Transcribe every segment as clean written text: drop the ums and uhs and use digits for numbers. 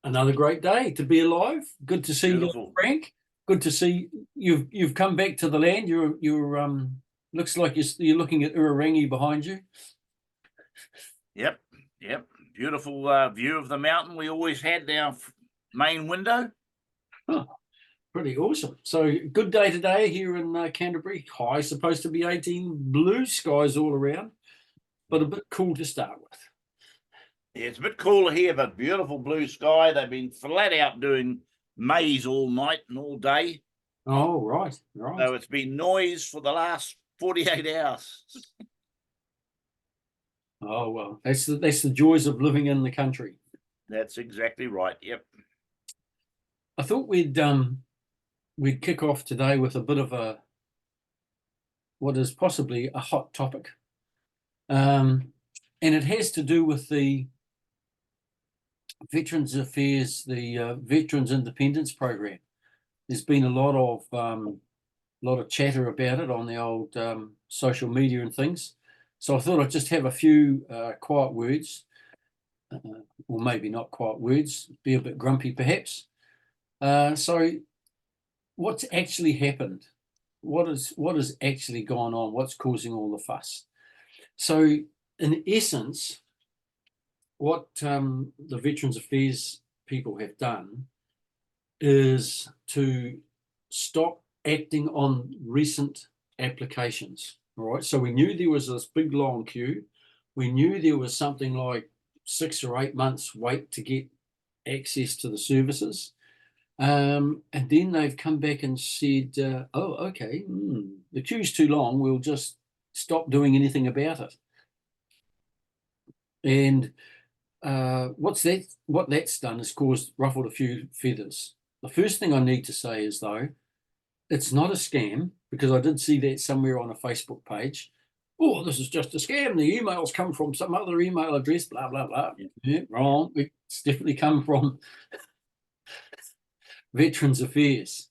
Another great day to be alive. Good to see you, Beautiful. Frank. Good to see you've come back to the land. You're looks like you're looking at Urarangi behind you. Yep, yep. Beautiful view of the mountain we always had down main window. Huh, pretty awesome. So good day today here in Canterbury. High supposed to be 18, blue skies all around, but a bit cool to start with. Yeah, it's a bit cooler here, but beautiful blue sky. They've been flat out doing maize all night and all day. Oh, right, right. So it's been noise for the last 48 hours. Oh well, that's the joys of living in the country. That's exactly right. Yep. I thought we'd kick off today with a bit of a what is possibly a hot topic. And it has to do with the Veterans Affairs, the Veterans Independence Program. There's been a lot of chatter about it on the old social media and things. So I thought I'd just have a few quiet words, uh, or maybe not quiet words, be a bit grumpy perhaps. So what's actually happened? What has actually gone on? What's causing all the fuss? So in essence, what the Veterans Affairs people have done is to stop acting on recent applications. All right. So we knew there was this big long queue. We knew there was something like 6 or 8 months wait to get access to the services. And then they've come back and said, oh, okay, the queue's too long. We'll just stop doing anything about it. And what that's done is caused ruffled a few feathers. The first thing I need to say is, though, it's not a scam, because I did see that somewhere on a Facebook page. Oh, this is just a scam. The emails come from some other email address, blah, blah, blah. Yeah, wrong. It's definitely come from Veterans Affairs.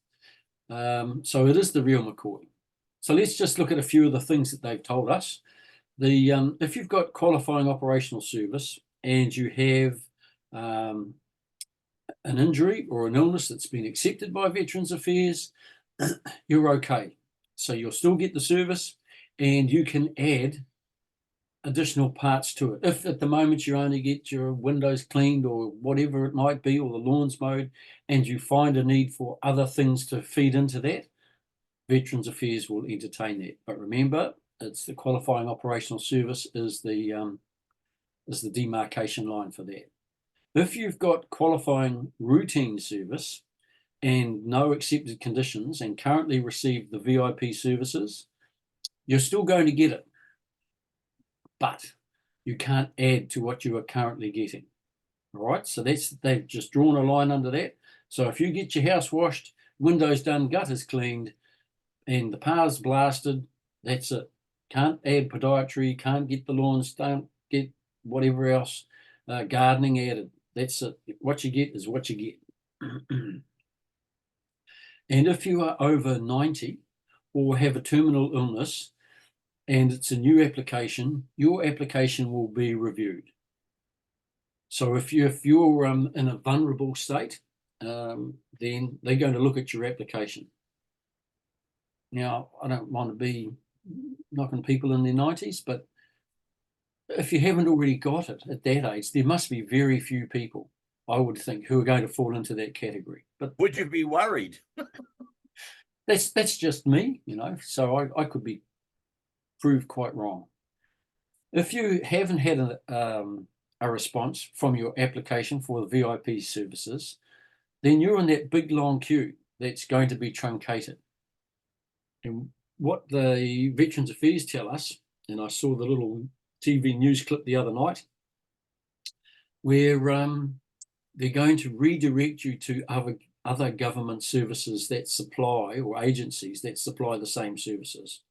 So it is the real McCoy. So let's just look at a few of the things that they've told us. If you've got qualifying operational service and you have um, an injury or an illness that's been accepted by Veterans Affairs, you're okay. So you'll still get the service and you can add additional parts to it. If at the moment you only get your windows cleaned or whatever it might be, or the lawns mowed, and you find a need for other things to feed into that, Veterans Affairs will entertain that. But remember, it's the qualifying operational service is the demarcation line for that. If you've got qualifying routine service and no accepted conditions and currently receive the VIP services, you're still going to get it, but you can't add to what you are currently getting. All right, so they've just drawn a line under that. So if you get your house washed, windows done, gutters cleaned, and the paths blasted, that's it. Can't add podiatry, can't get the lawns, don't get whatever else, gardening added. That's it. What you get is what you get. And if you are over 90 or have a terminal illness and it's a new application, your application will be reviewed. So if you're in a vulnerable state, then they're going to look at your application. Now, I don't want to be knocking people in their 90s, but if you haven't already got it at that age, there must be very few people, I would think, who are going to fall into that category. But Would you be worried? that's just me, so I could be proved quite wrong. If you haven't had a response from your application for the VIP services, then you're in that big long queue that's going to be truncated. And what the Veterans Affairs tell us, and I saw the little TV news clip the other night, where they're going to redirect you to other government services that supply, or agencies that supply the same services.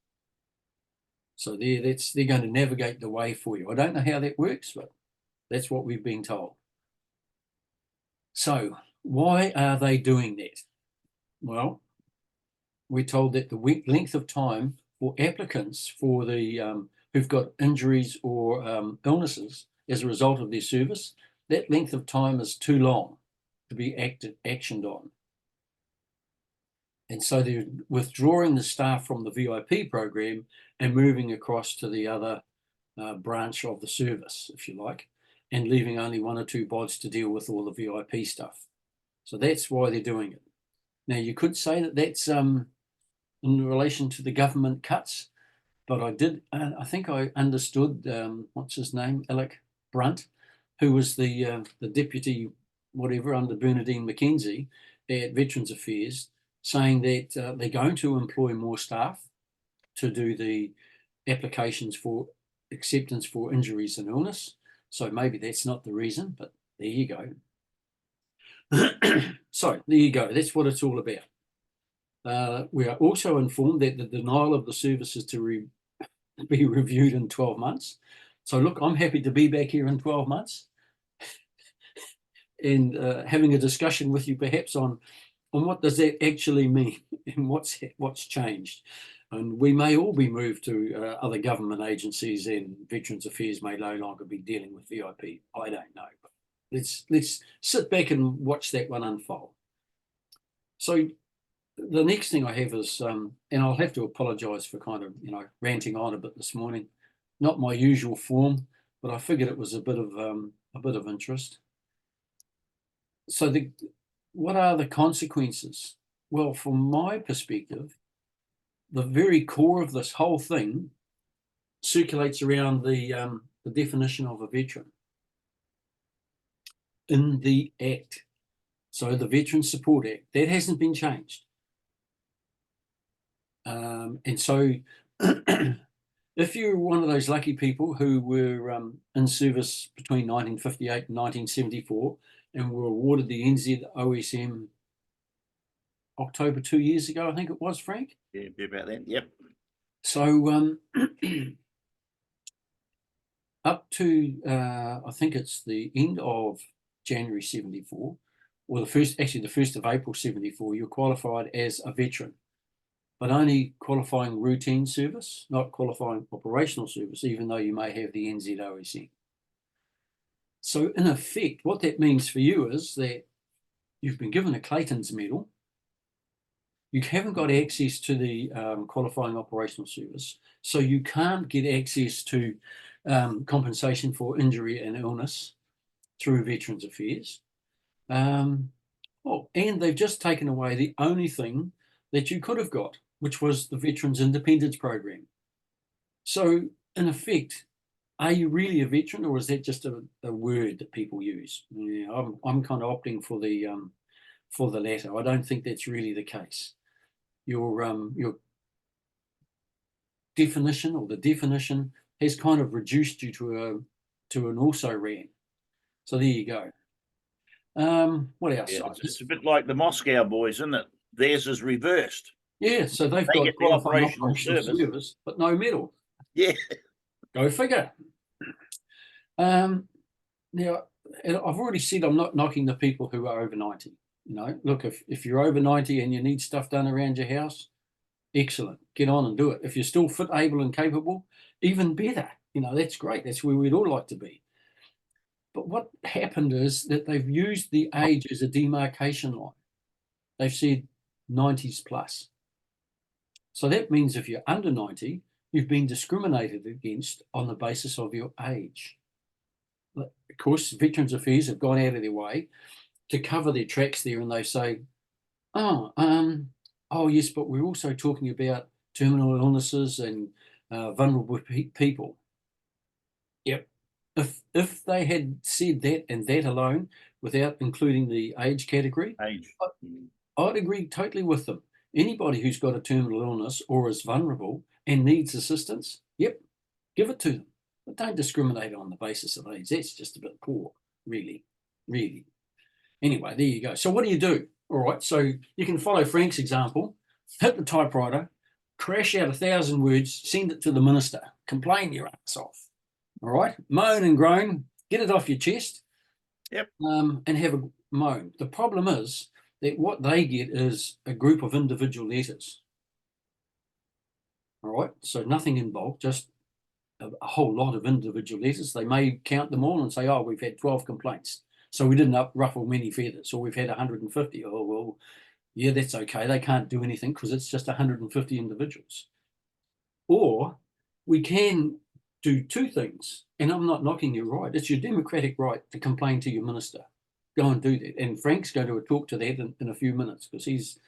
So they're going to navigate the way for you. I don't know how that works, but that's what we've been told. So why are they doing that? Well, we're told that the length of time for applicants for the who've got injuries or illnesses as a result of their service, that length of time is too long. to be actioned on. And so they're withdrawing the staff from the VIP program and moving across to the other branch of the service, if you like, and leaving only 1 or 2 bods to deal with all the VIP stuff. So that's why they're doing it. Now, you could say that that's in relation to the government cuts, but I think I understood, what's his name, Alec Brunt, who was the deputy whatever under Bernadine McKenzie at Veterans Affairs, saying that they're going to employ more staff to do the applications for acceptance for injuries and illness. So maybe that's not the reason, but there you go. So there you go. That's what it's all about. We are also informed that the denial of the service is to be reviewed in 12 months. So look, I'm happy to be back here in 12 months and having a discussion with you perhaps on what does that actually mean and what's changed. And we may all be moved to other government agencies, and Veterans Affairs may no longer be dealing with VIP. I don't know. But let's sit back and watch that one unfold. So the next thing I have is, and I'll have to apologise for kind of ranting on a bit this morning. Not my usual form, but I figured it was a bit of interest. So what are the consequences? Well, from my perspective, the very core of this whole thing circulates around the definition of a veteran in the Act. So the Veterans Support Act, that hasn't been changed. And so if you're one of those lucky people who were in service between 1958 and 1974 and were awarded the NZ OSM October 2 years ago, I think it was, Frank? Yeah, be about that. Yep. So up to I think it's the end of January 74, or the 1st of April 74, you're qualified as a veteran, but only qualifying routine service, not qualifying operational service, even though you may have the NZOSM. So in effect, what that means for you is that you've been given a Clayton's Medal, you haven't got access to the qualifying operational service, so you can't get access to compensation for injury and illness through Veterans Affairs. And they've just taken away the only thing that you could have got, which was the Veterans Independence Program. So in effect, are you really a veteran, or is that just a word that people use? Yeah, I'm kind of opting for the latter. I don't think that's really the case. Your definition, or the definition, has kind of reduced you to an also ran. So there you go. What else? Yeah, it's a bit like the Moscow boys, isn't it? Theirs is reversed. Yeah, so they've They got get the operational service, but no medal. Yeah. Go figure. Now, I've already said I'm not knocking the people who are over 90. Look, if you're over 90 and you need stuff done around your house, excellent. Get on and do it. If you're still fit, able, and capable, even better. That's great. That's where we'd all like to be. But what happened is that they've used the age as a demarcation line. They've said 90s plus. So that means if you're under 90, you've been discriminated against on the basis of your age. Of course, Veterans Affairs have gone out of their way to cover their tracks there, and they say, oh yes, but we're also talking about terminal illnesses and vulnerable people. Yep. If they had said that and that alone, without including the age category, I'd agree totally with them. Anybody who's got a terminal illness or is vulnerable and needs assistance, yep, give it to them. But don't discriminate on the basis of age. That's just a bit poor, really, really. Anyway, there you go. So what do you do? All right, so you can follow Frank's example, hit the typewriter, crash out 1,000 words, send it to the minister, complain your ass off. All right, moan and groan, get it off your chest. Yep. And have a moan. The problem is that what they get is a group of individual letters. All right, so nothing in bulk, just a whole lot of individual letters. They may count them all and say, oh, we've had 12 complaints. So we didn't ruffle many feathers. So we've had 150. Oh, well, yeah, that's okay. They can't do anything because it's just 150 individuals. Or we can do two things. And I'm not knocking your right. It's your democratic right to complain to your minister. Go and do that. And Frank's going to talk to that in a few minutes because he's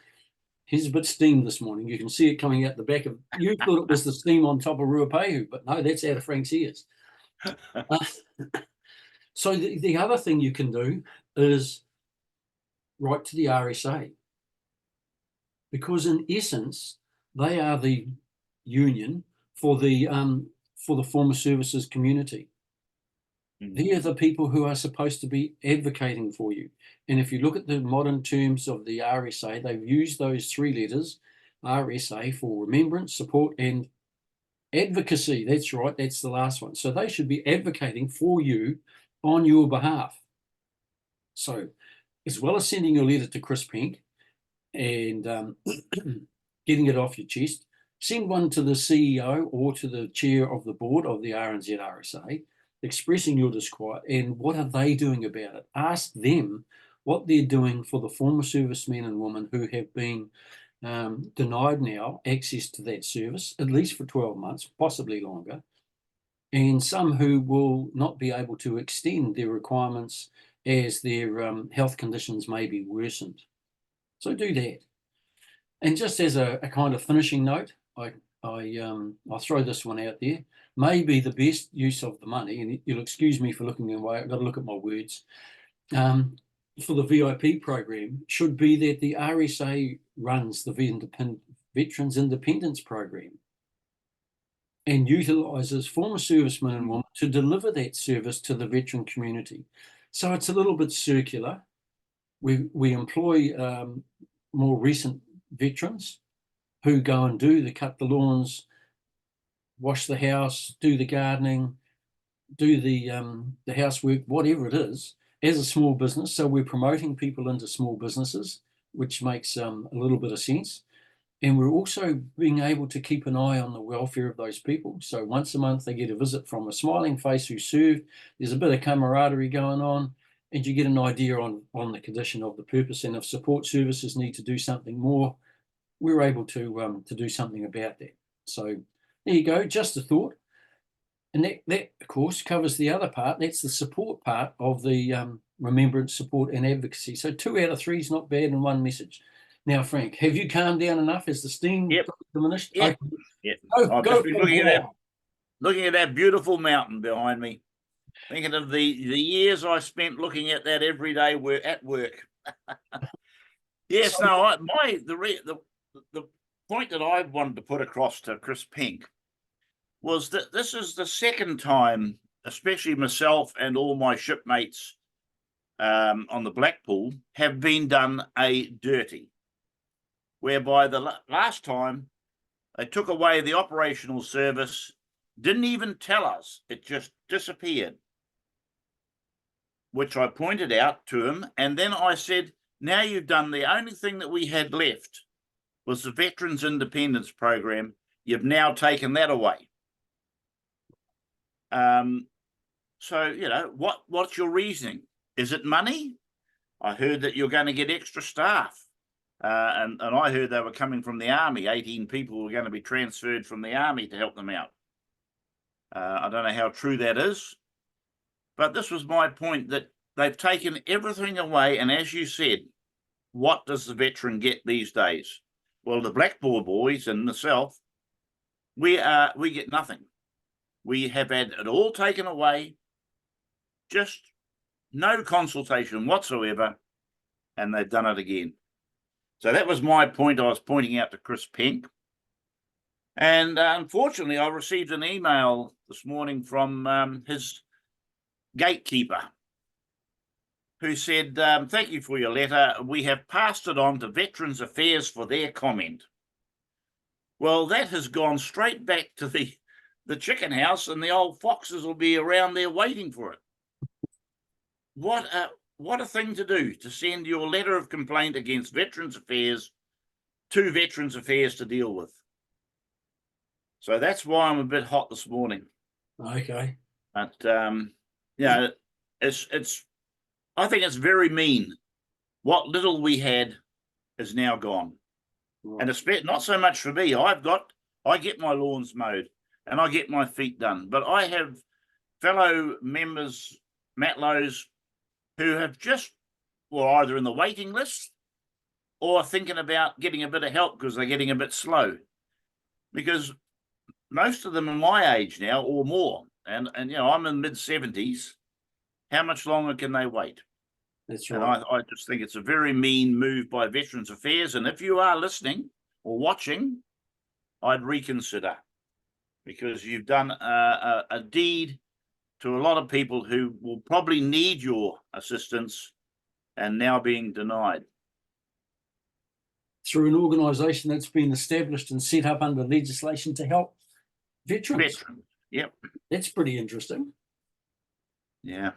a bit steamed this morning. You can see it coming out the back of. You thought it was the steam on top of Ruapehu, but no, that's out of Frank's ears. So the other thing you can do is write to the RSA, because in essence they are the union for the former services community. They are the people who are supposed to be advocating for you. And if you look at the modern terms of the RSA, they've used those three letters, RSA, for remembrance, support, and advocacy. That's right. That's the last one. So they should be advocating for you on your behalf. So as well as sending your letter to Chris Pink and getting it off your chest, send one to the CEO or to the chair of the board of the RNZ RSA, expressing your disquiet and what are they doing about it. Ask them what they're doing for the former servicemen and women who have been denied now access to that service, at least for 12 months, possibly longer, and some who will not be able to extend their requirements as their health conditions may be worsened. So do that. And just as a kind of finishing note, I'll throw this one out there. Maybe the best use of the money, and you'll excuse me for looking away, I've got to look at my words, for the VIP program should be that the RSA runs the Veterans Independence Program and utilises former servicemen and women to deliver that service to the veteran community. So it's a little bit circular. We employ more recent veterans who go and cut the lawns, wash the house, do the gardening, do the housework, whatever it is, as a small business. So we're promoting people into small businesses, which makes a little bit of sense. And we're also being able to keep an eye on the welfare of those people. So once a month they get a visit from a smiling face who served. There's a bit of camaraderie going on, and you get an idea on the condition of the purpose. And if support services need to do something more, we're able to do something about that. So there you go, just a thought. And that, of course, covers the other part. That's the support part of the remembrance, support, and advocacy. So 2 out of 3 is not bad in one message. Now, Frank, have you calmed down enough? Has the steam diminished? Yep. Okay. Yep. Go, I've go, just been go, looking at that beautiful mountain behind me, thinking of the years I spent looking at that every day at work. Yes, So- no, the point that I wanted to put across to Chris Pink was that this is the second time, especially myself and all my shipmates on the Blackpool have been done a dirty, whereby the last time they took away the operational service, didn't even tell us, it just disappeared, which I pointed out to him. And then I said, now you've done the only thing that we had left was the Veterans Independence Program. You've now taken that away. So, you know, what's your reasoning? Is it money? I heard that you're going to get extra staff. And I heard they were coming from the army. 18 people were going to be transferred from the army to help them out. I don't know how true that is. But this was my point, that they've taken everything away. And as you said, what does the veteran get these days? Well, the Blackpool boys and myself, we get nothing. We have had it all taken away, just no consultation whatsoever, and they've done it again. So that was my point I was pointing out to Chris Pink. And unfortunately, I received an email this morning from his gatekeeper, who said, thank you for your letter. We have passed it on to Veterans Affairs for their comment. Well, that has gone straight back to the chicken house, and the old foxes will be around there waiting for it. What a thing to do, to send your letter of complaint against Veterans Affairs to Veterans Affairs to deal with. So that's why I'm a bit hot this morning. Okay. But yeah, it's I think it's very mean. What little we had is now gone. Right. And it's not so much for me. I get my lawns mowed and I get my feet done, but I have fellow members, Matlows, who have just, well, either in the waiting list or thinking about getting a bit of help because they're getting a bit slow. Because most of them are my age now or more. And you know, I'm in mid-70s. How much longer can they wait? That's And right. I just think it's a very mean move by Veterans Affairs. And if you are listening or watching, I'd reconsider, because you've done a deed to a lot of people who will probably need your assistance and now being denied. Through an organisation that's been established and set up under legislation to help veterans. Yep. That's pretty interesting. Yeah.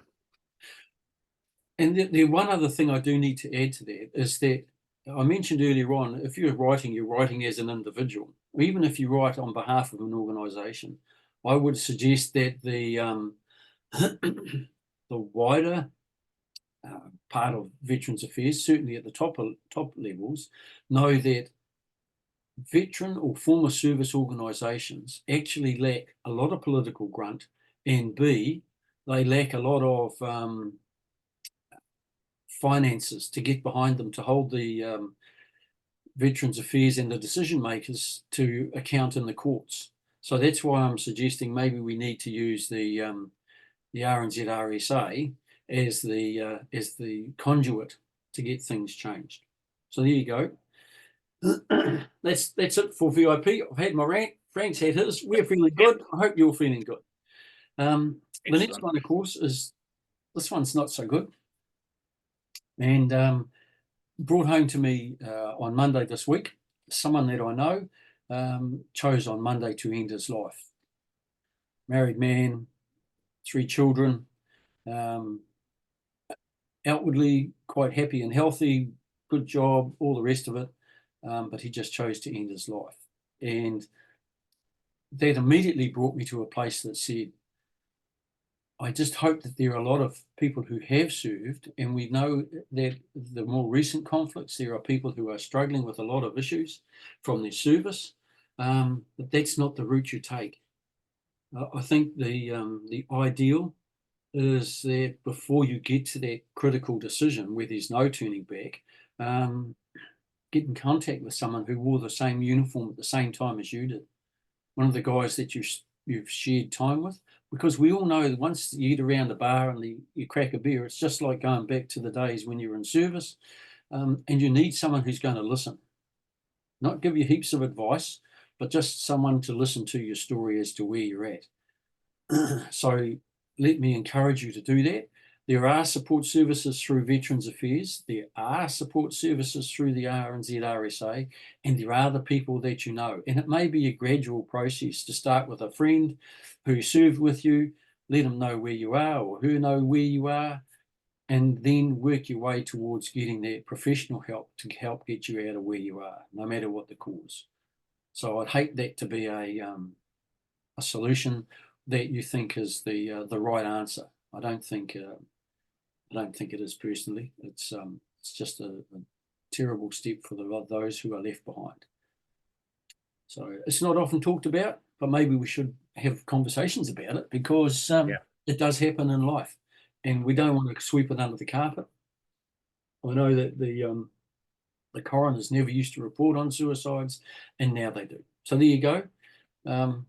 And the one other thing I do need to add to that is that I mentioned earlier on, if you're writing as an individual, or even if you write on behalf of an organisation, I would suggest that the the wider part of Veterans Affairs, certainly at the top levels, know that veteran or former service organisations actually lack a lot of political grunt, and B, they lack a lot of finances to get behind them to hold the Veterans Affairs and the decision makers to account in the courts. So that's why I'm suggesting maybe we need to use the RNZ RSA as the conduit to get things changed. So there you go. That's it for VIP. I've had my rant. Frank's had his. We're feeling good. I hope you're feeling good. The next one, of course, is this one's not so good, and brought home to me on Monday this week. Someone that I know chose on Monday to end his life. Married man, 3 children, outwardly quite happy and healthy, good job, all the rest of it, but he just chose to end his life. And that immediately brought me to a place that said, I just hope that there are a lot of people who have served, and we know that the more recent conflicts, there are people who are struggling with a lot of issues from their service, but that's not the route you take. I think the ideal is that before you get to that critical decision where there's no turning back, get in contact with someone who wore the same uniform at the same time as you did. One of the guys that you've shared time with, because we all know that once you get around the bar and you crack a beer, it's just like going back to the days when you were in service, and you need someone who's going to listen, not give you heaps of advice, but just someone to listen to your story as to where you're at. So let me encourage you to do that. There are support services through Veterans Affairs. There are support services through the RNZ RSA, and there are the people that you know. And it may be a gradual process to start with a friend who served with you, let them know where you are or her know where you are, and then work your way towards getting that professional help to help get you out of where you are, no matter what the cause. So I'd hate that to be a solution that you think is the right answer. I don't think it is personally. It's just a terrible step for those who are left behind. So it's not often talked about, but maybe we should have conversations about it, because it does happen in life, and we don't want to sweep it under the carpet. I know that the coroners never used to report on suicides, and now they do. So there you go.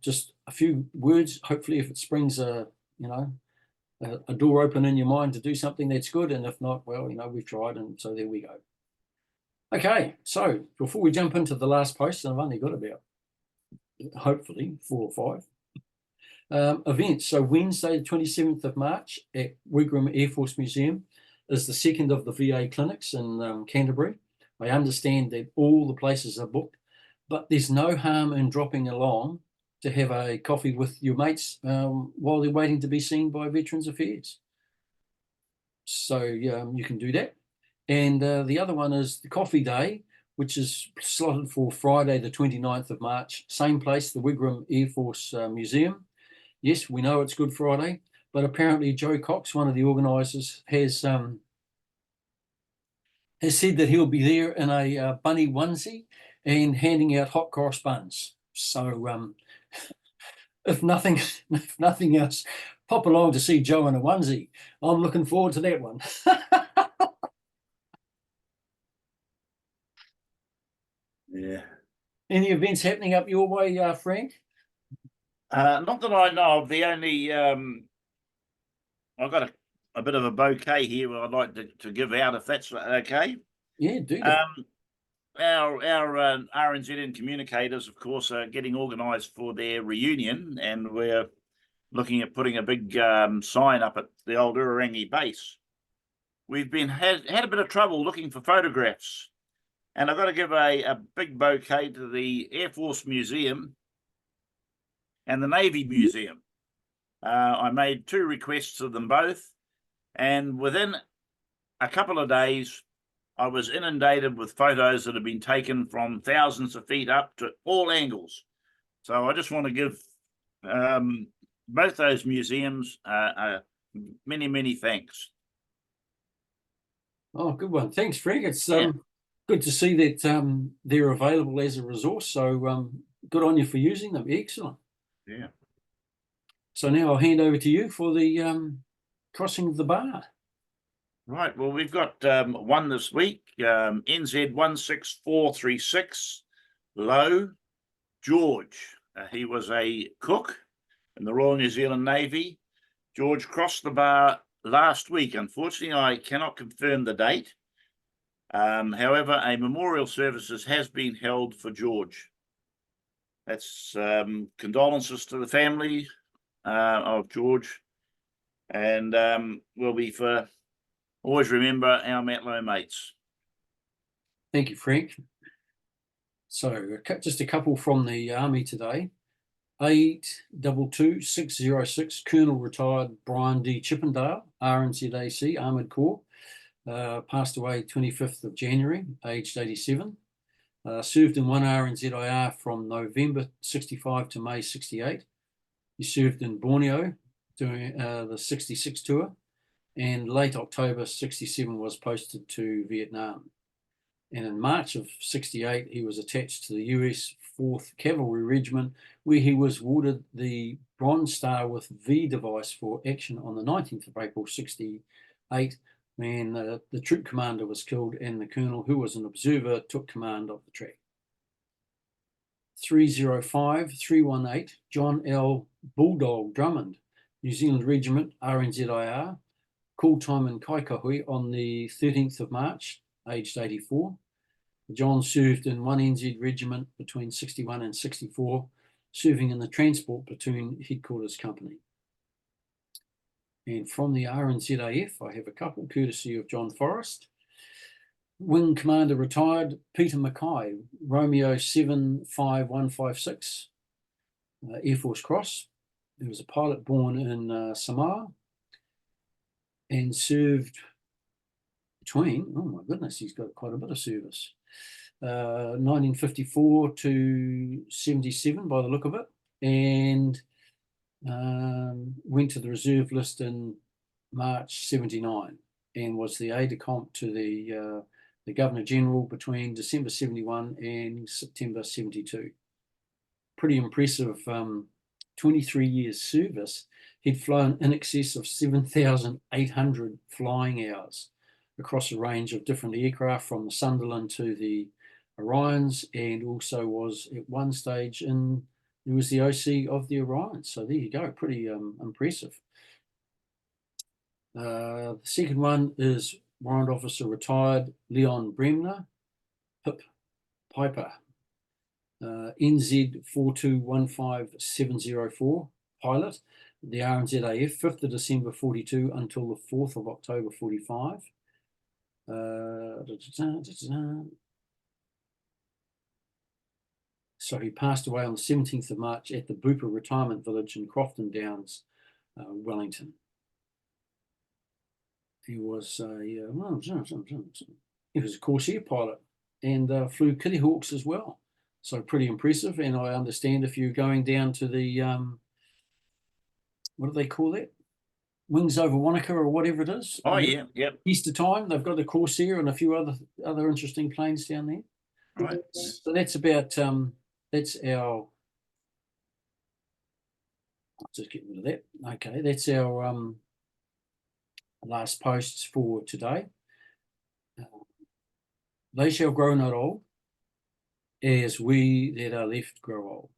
Just a few words. Hopefully, if it springs a door open in your mind to do something, that's good. And if not, well, we've tried, and so there we go. Okay, so before we jump into the last post, and I've only got about, hopefully, 4 or 5 events. So Wednesday, the 27th of March at Wigram Air Force Museum is the second of the VA clinics in Canterbury. I understand that all the places are booked, but there's no harm in dropping along to have a coffee with your mates while they're waiting to be seen by Veterans Affairs. So you can do that. And the other one is the Coffee Day, which is slotted for Friday, the 29th of March. Same place, the Wigram Air Force Museum. Yes, we know it's Good Friday, but apparently Joe Cox, one of the organisers, has has said that he'll be there in a bunny onesie and handing out hot cross buns. So if nothing if nothing else, pop along to see Joe in a onesie. I'm looking forward to that one. Yeah. Any events happening up your way, Frank? Not that I know of. The only I've got a bit of a bouquet here I'd like to give out, if that's okay. Yeah, do that. Our RNZN communicators, of course, are getting organised for their reunion, and we're looking at putting a big sign up at the old Urarangi base. We've had a bit of trouble looking for photographs, and I've got to give a big bouquet to the Air Force Museum and the Navy Museum. I made 2 requests of them both, and within a couple of days, I was inundated with photos that have been taken from thousands of feet up to all angles. So I just want to give both those museums many, many thanks. Oh, good one. Thanks, Frank. It's Yeah. good to see that they're available as a resource. So good on you for using them. Excellent. Yeah. So now I'll hand over to you for the crossing of the bar. Right. Well, we've got one this week, NZ 16436, Low George. He was a cook in the Royal New Zealand Navy. George crossed the bar last week. Unfortunately, I cannot confirm the date. However, a memorial services has been held for George. That's condolences to the family of George, and will be for always remember our Matlow mates. Thank you, Frank. So just a couple from the Army today. 822606, Colonel retired Brian D. Chippendale, RNZAC, Armoured Corps, passed away 25th of January, aged 87. Served in 1 RNZIR from November 65 to May 68. He served in Borneo doing the 66 tour, and late October 67 was posted to Vietnam. And in March of 68, he was attached to the US 4th Cavalry Regiment, where he was awarded the Bronze Star with V device for action on the 19th of April 68, when the troop commander was killed and the colonel, who was an observer, took command of the track. 305318, John L. Bulldog Drummond, New Zealand Regiment, RNZIR, call time in Kaikohui on the 13th of March, aged 84. John served in 1 NZ regiment between 61 and 64, serving in the transport platoon headquarters company. And from the RNZAF, I have a couple, courtesy of John Forrest. Wing Commander retired, Peter Mackay, Romeo 75156, Air Force Cross. He was a pilot born in Samoa and served between, oh my goodness, he's got quite a bit of service. 1954 to 77 by the look of it, and went to the reserve list in March 79 and was the aide-de-camp to the Governor General between December 71 and September 72. Pretty impressive 23 years service. He'd flown in excess of 7,800 flying hours across a range of different aircraft, from the Sunderland to the Orions, and also was at one stage he was the OC of the Orions. So there you go, pretty impressive. The second one is Warrant Officer retired Leon Bremner, Pip Piper, NZ 4215704, pilot, the RNZAF, 5th of December 42 until the 4th of October 45. So he passed away on the 17th of March at the Bupa Retirement Village in Crofton Downs, Wellington. He was a Corsair pilot and flew Kitty Hawks as well. So pretty impressive. And I understand if you're going down to the what do they call that? Wings Over Wanaka or whatever it is. Oh yeah, yep. Easter time, they've got the Corsair and a few other interesting planes down there. Right. So that's about that's our. I'll just get rid of that. Okay, that's our last posts for today. They shall grow not old, as we that are left grow old.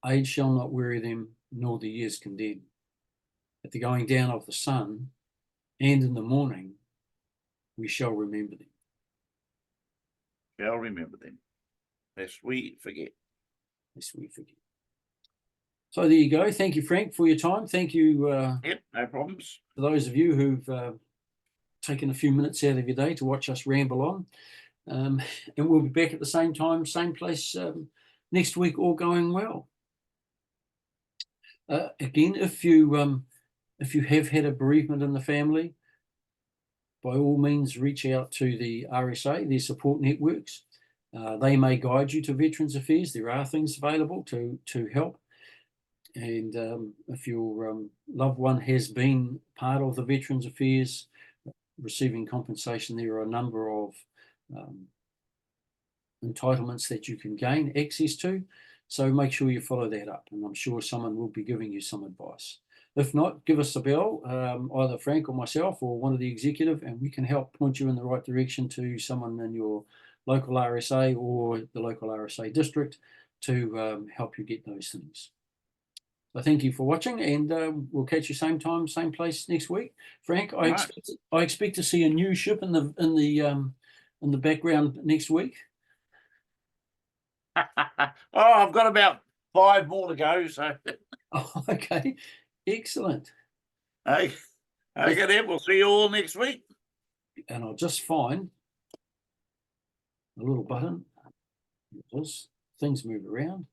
Age shall not weary them, nor the years condemn. At the going down of the sun, and in the morning, we shall remember them. Shall remember them, lest we forget. Lest we forget. So there you go. Thank you, Frank, for your time. Thank you. Yep, no problems. For those of you who've taken a few minutes out of your day to watch us ramble on. And we'll be back at the same time, same place next week, all going well. Again, if you have had a bereavement in the family, by all means, reach out to the RSA, their support networks. They may guide you to Veterans Affairs. There are things available to help. And if your loved one has been part of the Veterans Affairs, receiving compensation, there are a number of entitlements that you can gain access to. So make sure you follow that up, and I'm sure someone will be giving you some advice. If not, give us a bell, either Frank or myself or one of the executive, and we can help point you in the right direction to someone in your local RSA or the local RSA district to help you get those things. So thank you for watching, and we'll catch you same time, same place next week. Frank, I expect to see a new ship in the background next week. Oh, I've got about 5 more to go. So, Oh, okay, excellent. hey, okay, then we'll see you all next week. And I'll just find a little button. Things move around.